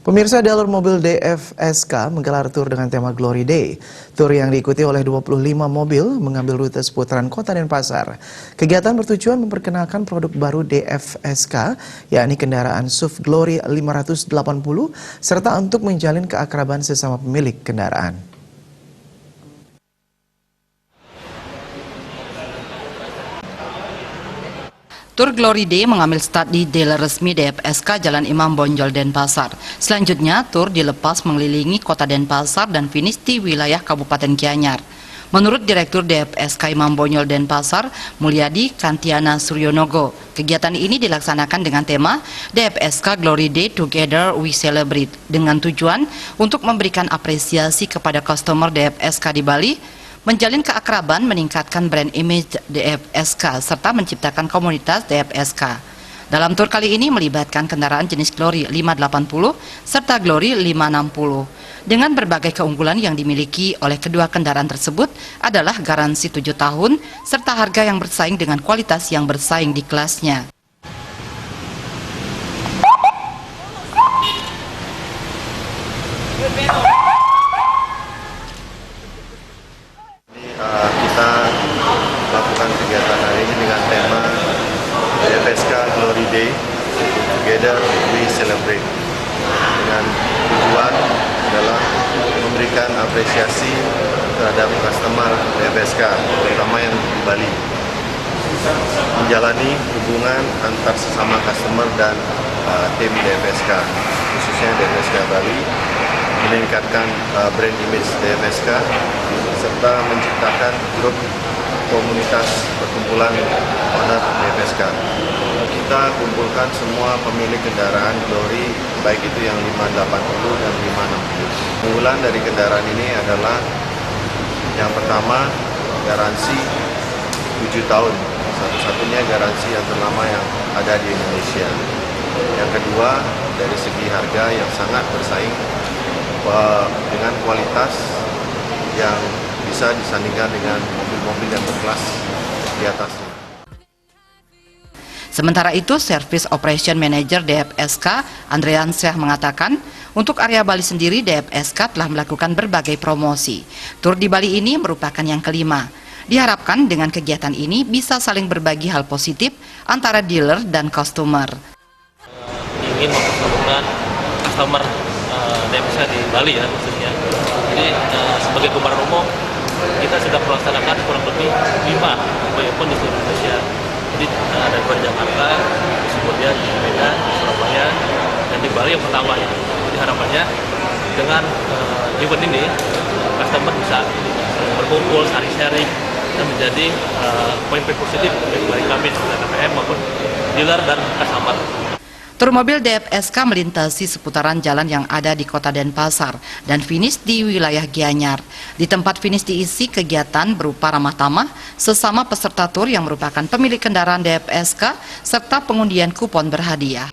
Pemirsa, jalur mobil DFSK menggelar tur dengan tema Glory Day. Tur yang diikuti oleh 25 mobil mengambil rute seputaran Kota Denpasar. Kegiatan bertujuan memperkenalkan produk baru DFSK, yakni kendaraan SUV Glory 580, serta untuk menjalin keakraban sesama pemilik kendaraan. Tur Glory Day mengambil start di dealer resmi DFSK Jalan Imam Bonjol Denpasar. Selanjutnya, tur dilepas mengelilingi Kota Denpasar dan finish di wilayah Kabupaten Gianyar. Menurut Direktur DFSK Imam Bonjol Denpasar, Mulyadi Kantiana Suryonogo, kegiatan ini dilaksanakan dengan tema DFSK Glory Day Together We Celebrate, dengan tujuan untuk memberikan apresiasi kepada customer DFSK di Bali, menjalin keakraban, meningkatkan brand image DFSK, serta menciptakan komunitas DFSK. Dalam tur kali ini melibatkan kendaraan jenis Glory 580 serta Glory 560. Dengan berbagai keunggulan yang dimiliki oleh kedua kendaraan tersebut adalah garansi 7 tahun, serta harga yang bersaing dengan kualitas yang bersaing di kelasnya. Kita melakukan kegiatan hari ini dengan tema DFSK Glory Day Together We Celebrate, dengan tujuan adalah memberikan apresiasi terhadap customer DFSK, terutama yang di Bali, menjalani hubungan antar sesama customer dan tim DFSK, khususnya DFSK Bali, meningkatkan brand image DFSK, serta menciptakan grup komunitas perkumpulan owner DFSK. Kita kumpulkan semua pemilik kendaraan Glory, baik itu yang 580 dan 560. Keunggulan dari kendaraan ini adalah yang pertama, garansi 7 tahun, satu-satunya garansi yang terlama yang ada di Indonesia. Yang kedua, dari segi harga yang sangat bersaing dengan kualitas yang bisa disandingkan dengan mobil-mobil yang berkelas di atasnya. Sementara itu, Service Operation Manager DFSK Andrean Syah mengatakan, untuk area Bali sendiri DFSK telah melakukan berbagai promosi. Tur di Bali ini merupakan yang kelima. Diharapkan dengan kegiatan ini bisa saling berbagi hal positif antara dealer dan customer. Ingin mempertemukan customer DFSK di Bali ya, khususnya. Jadi sebagai gambaran umum, kita sudah melaksanakan kurang lebih 5 event di seluruh Indonesia. Jadi ada di Jakarta, kemudian di Medan, Surabaya, dan di Bali yang pertama ini. Jadi harapannya dengan event ini, customer bisa berkumpul, sharing, dan menjadi poin-poin positif bagi kami sebagai TPM maupun dealer dan customer. Tur mobil DFSK melintasi seputaran jalan yang ada di Kota Denpasar dan finish di wilayah Gianyar. Di tempat finish diisi kegiatan berupa ramah tamah sesama peserta tur yang merupakan pemilik kendaraan DFSK serta pengundian kupon berhadiah.